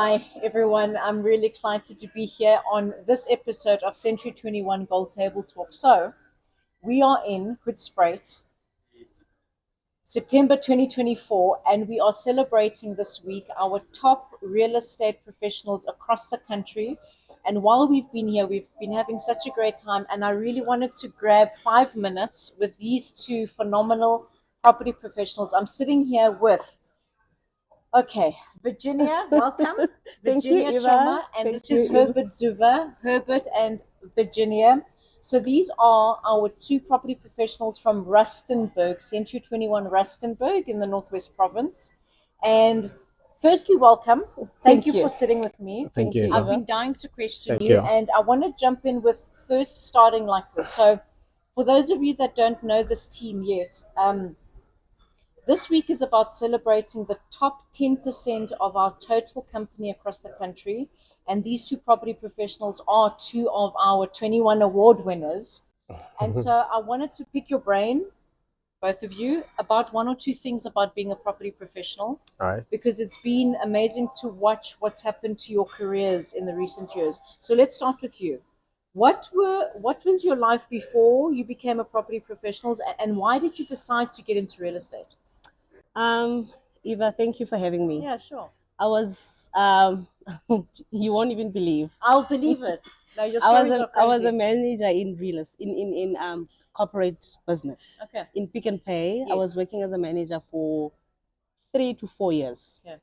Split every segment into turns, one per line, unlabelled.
Hi, everyone. I'm really excited to be here on this episode of Century 21 Gold Table Talk. So, we are in Hoedspruit, September 2024, and we are celebrating this week our top real estate professionals across the country. And while we've been here, we've been having such a great time, and I really wanted to grab 5 minutes with these two phenomenal property professionals. I'm sitting here with Okay, Virginia, welcome.
Thank you,
Virginia
Eva.
Tshoma, and
Thank
this
you,
is
Eva.
Herbert Zuva, Herbert and Virginia. So these are our two property professionals from Rustenburg, Century 21 Rustenburg in the Northwest Province. And firstly, welcome. Thank you
you.
for sitting with me.
Thank you,
I've
Eva.
been dying to question
Thank
you,
you.
and I want to jump in with first starting like this. So, for those of you that don't know this team yet, this week is about celebrating the top 10% of our total company across the country. And these two property professionals are two of our 21 award winners. And so I wanted to pick your brain, both of you, about one or two things about being a property professional.
All right.
Because it's been amazing to watch what's happened to your careers in the recent years. So let's start with you. What was your life before you became a property professional, and why did you decide to get into real estate?
Eva, thank you for having me.
Yeah, sure.
I was, you won't even believe.
I'll believe it. No, your
I was
stories
a,
are crazy.
I was a manager in real estate, in corporate business.
Okay.
In Pick and Pay, I
Yes.
was working as a manager for 3 to 4 years.
Yeah.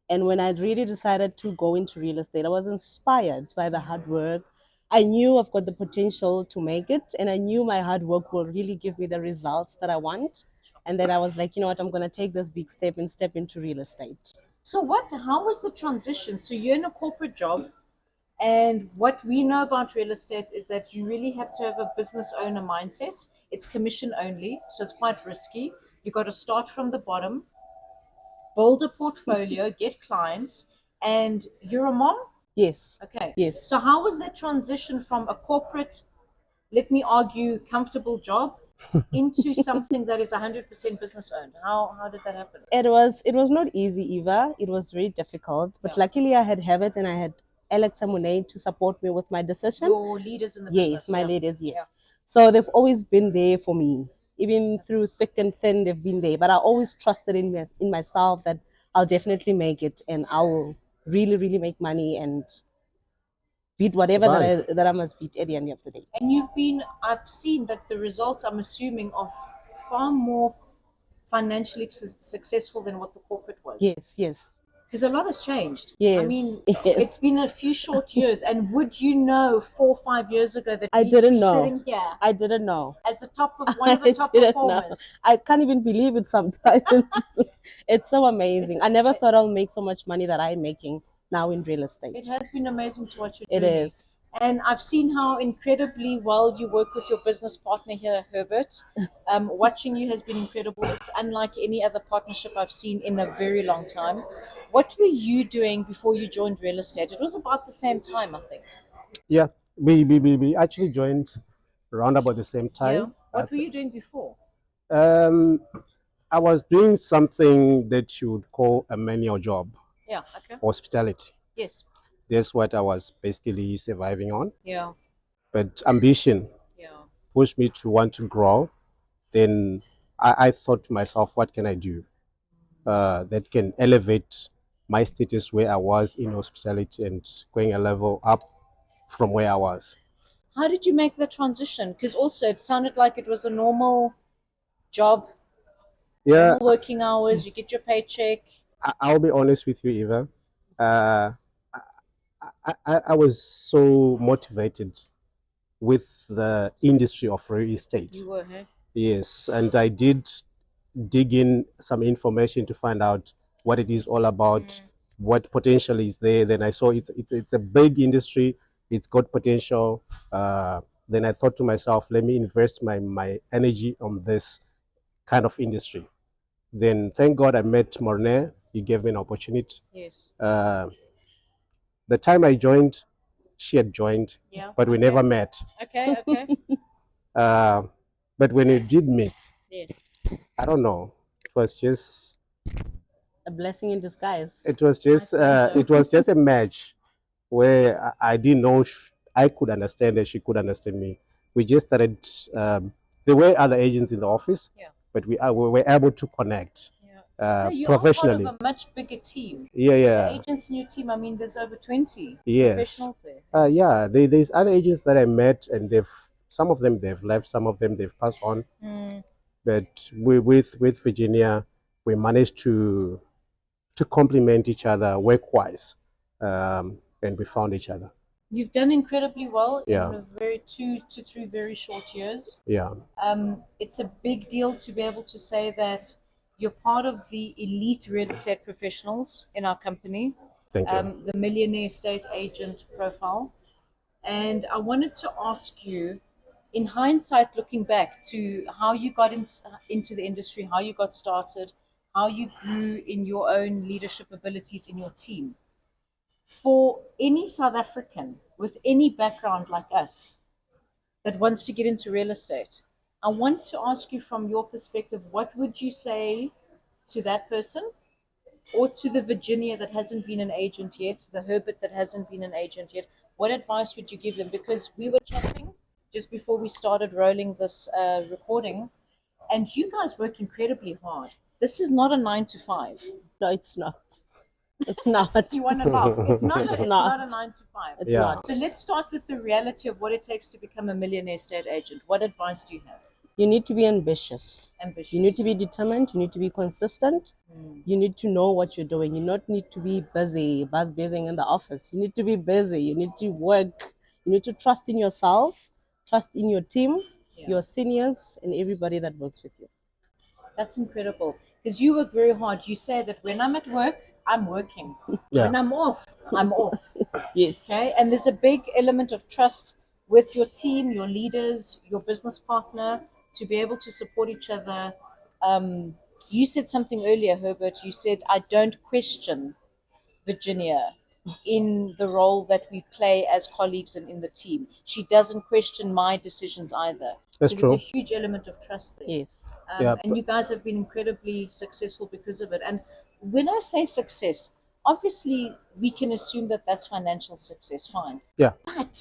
And when I really decided to go into real estate, I was inspired by the hard work. I knew I've got the potential to make it, and I knew my hard work will really give me the results that I want. And then I was like, you know what, I'm going to take this big step and step into real estate.
So how was the transition? So you're in a corporate job, and what we know about real estate is that you really have to have a business owner mindset. It's commission only, so it's quite risky. You got to start from the bottom, build a portfolio, get clients, and you're a mom?
Yes.
Okay.
Yes.
So how was that transition from a corporate, let me argue, comfortable job into something that is 100% business owned? How did that happen?
It was not easy, Eva. It was very difficult. But
Yeah.
luckily I had Herbert and I had Alex Amune to support me with my decision.
Your leaders in the
Yes,
business.
my
yeah.
ladies, yes.
Yeah.
So they've always been there for me. Even through thick and thin, they've been there. But I always trusted in myself that I'll definitely make it and I will really, really make money and beat whatever
Survive.
that I must beat at the end of the day.
And I've seen that the results, I'm assuming, are far more financially successful than what the corporate was.
Yes, yes.
Because a lot has changed.
Yes.
I mean,
yes.
it's been a few short years. And would you know 4 or 5 years ago that
I
we'd
didn't
be
know.
sitting here
I didn't know.
as the top of one of the top
didn't know.
performers?
I can't even believe it sometimes. It's so amazing. I never thought I'll make so much money that I'm making now in real estate.
It has been amazing to watch your
It
journey.
is.
And I've seen how incredibly well you work with your business partner here, Herbert. Watching you has been incredible. It's unlike any other partnership I've seen in a very long time. What were you doing before you joined real estate? It was about the same time, I think.
Yeah, we actually joined around about the same
Yeah.
time.
What were you doing before?
I was doing something that you would call a manual job,
Yeah. Okay.
hospitality.
Yes.
That's what I was basically surviving on.
Yeah.
But ambition
Yeah.
pushed me to want to grow. Then I thought to myself, what can I do that can elevate my status where I was in hospitality and going a level up from where I was?
How did you make the transition? Because also it sounded like it was a normal job,
Yeah,
normal working hours. You get your paycheck.
I'll be honest with you, Eva. Uh, I was so motivated with the industry of real estate.
You were, huh?
Yes, and I did dig in some information to find out what it is all about, what potential is there. Then I saw it's a big industry, it's got potential. Then I thought to myself, let me invest my energy on this kind of industry. Then thank God I met Mornay. He gave me an opportunity.
Yes.
The time I joined, she had joined,
Yeah.
but we
Okay.
never met.
Okay. Okay.
But when we did meet,
Yes.
I don't know, it was just
A blessing in disguise.
It was just
My pleasure.
it was just a match where I didn't know I could understand her, she could understand me. We just started. There were other agents in the office,
Yeah.
but we were able to connect
Yeah. No, you are part of
professionally.
a much bigger team.
Yeah,
The
yeah,
agents in your team, I mean, there's over 20
yes.
professionals there.
Yeah, there's other agents that I met, and some of them they've left, some of them they've passed on.
Mm.
But with Virginia, we managed to complement each other work-wise, and we found each other.
You've done incredibly well
Yeah,
in a very 2 to 3 very short years.
yeah.
It's a big deal to be able to say that you're part of the elite real estate professionals in our company,
Thank you.
the millionaire estate agent profile. And I wanted to ask you, in hindsight, looking back to how you got into the industry, how you got started, how you grew in your own leadership abilities in your team. For any South African with any background like us that wants to get into real estate, I want to ask you from your perspective, what would you say to that person or to the Virginia that hasn't been an agent yet, the Herbert that hasn't been an agent yet? What advice would you give them? Because we were chatting just before we started rolling this recording, and you guys work incredibly hard. This is not a 9 to 5.
No, it's not. It's not.
You want to laugh. It's not.
It's
It's
not.
not a 9 to 5.
It's
Yeah.
not.
So let's start with the reality of what it takes to become a millionaire estate agent. What advice do you have?
You need to be ambitious.
Ambitious.
You need to be determined. You need to be consistent. You need to know what you're doing. You not need to be busy, buzzing in the office. You need to be busy. You need to work. You need to trust in yourself, trust in your team,
Yeah.
your seniors, and everybody that works with you.
That's incredible because you work very hard. You say that when I'm at work, I'm working.
Yeah.
When I'm off, I'm off.
Yes.
Okay, and there's a big element of trust with your team, your leaders, your business partner to be able to support each other. You said something earlier, Herbert. You said, I don't question Virginia in the role that we play as colleagues and in the team. She doesn't question my decisions either.
That's
so there's a
true.
huge element of trust there.
Yes.
Yeah.
And you guys have been incredibly successful because of it. And when I say success, obviously we can assume that that's financial success, fine.
Yeah.
But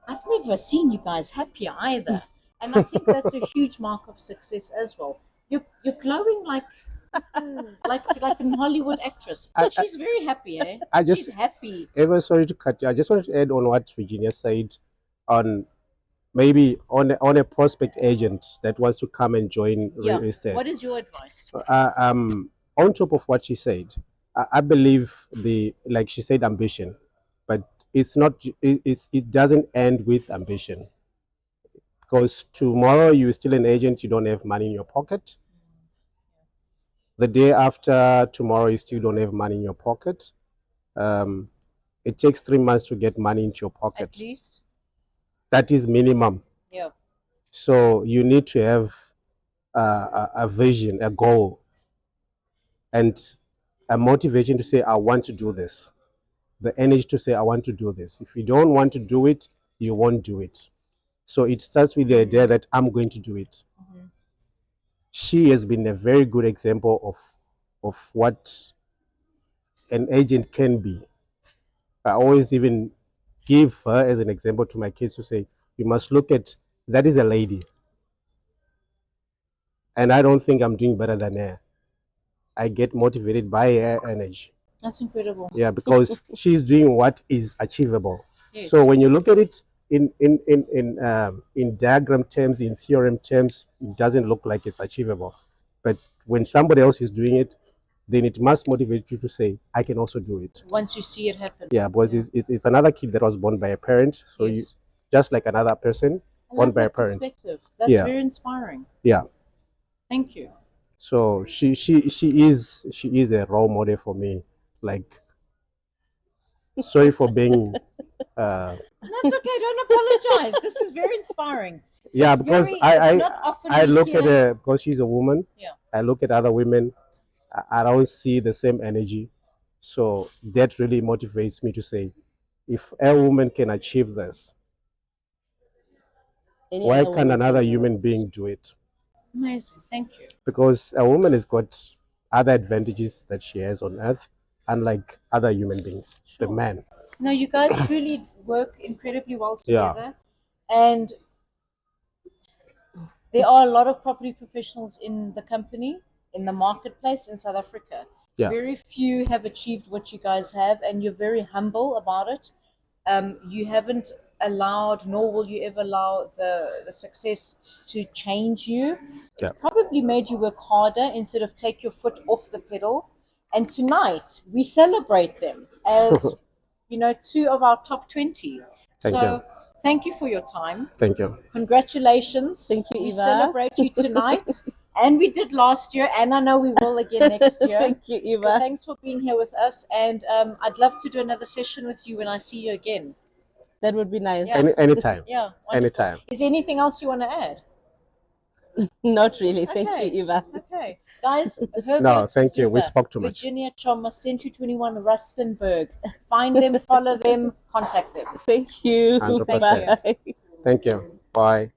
I've never seen you guys happier either. And I think that's a huge mark of success as well. You're glowing like a Hollywood actress. She's very happy, eh? She's happy.
Ever sorry to cut you. I just wanted to add on what Virginia said on maybe on a prospect agent that wants to come and join real estate.
What is your advice?
On top of what she said, I believe like she said, ambition, but it's not. It doesn't end with ambition, because tomorrow you're still an agent. You don't have money in your pocket. The day after tomorrow, you still don't have money in your pocket. It takes 3 months to get money into your pocket.
At least.
That is minimum.
Yeah.
So you need to have a vision, a goal, and a motivation to say, I want to do this. The energy to say, I want to do this. If you don't want to do it, you won't do it. So it starts with the idea that I'm going to do it.
Mm-hmm.
She has been a very good example of what an agent can be. I always even give her as an example to my kids to say, you must look at, that is a lady. And I don't think I'm doing better than her. I get motivated by her energy.
That's incredible.
Yeah, because she's doing what is achievable.
Yes.
So when you look at it in diagram terms, in theorem terms, it doesn't look like it's achievable. But when somebody else is doing it, then it must motivate you to say, I can also do it.
Once you see it happen.
Yeah, because it's another kid that was born by a parent. So
Yes.
you just like another person born by a parent.
Perspective. That's
Yeah.
very inspiring.
Yeah.
Thank you.
So she is a role model for me. Like, sorry for being
That's okay. Don't apologize. This is very inspiring.
yeah,
It's
because
it's not often
I
we
look at
hear-
her because she's a woman.
Yeah.
I look at other women. I don't see the same energy. So that really motivates me to say, if a woman can achieve this,
Any
why
other
can't
woman
another
can do
human
it.
being do it?
Amazing. Thank you.
Because a woman has got other advantages that she has on earth, unlike other human beings, the
Sure.
man.
No, you guys truly work incredibly well
Yeah.
together. And there are a lot of property professionals in the company, in the marketplace in South Africa.
Yeah.
Very few have achieved what you guys have, and you're very humble about it. You haven't allowed, nor will you ever allow the success to change you.
Yeah.
It's probably made you work harder instead of take your foot off the pedal. And tonight we celebrate them as two of our top 20.
Thank you.
Thank you for your time.
Thank you.
Congratulations.
Thank you,
We
Eva.
celebrate you tonight. And we did last year, and I know we will again next year.
Thank you, Eva.
So thanks for being here with us. And I'd love to do another session with you when I see you again.
That would be nice.
Yeah.
Anytime.
Yeah. Wonderful.
Anytime.
Is there anything else you want to add?
Not really. Thank
Okay.
you, Eva.
Okay. Guys, Herbert
No, thank you. We
Zuva,
spoke too much.
Virginia Tshoma, Century 21, Rustenburg. Find them, follow them, contact them.
Thank you.
100%.
Bye.
Thank you. Bye.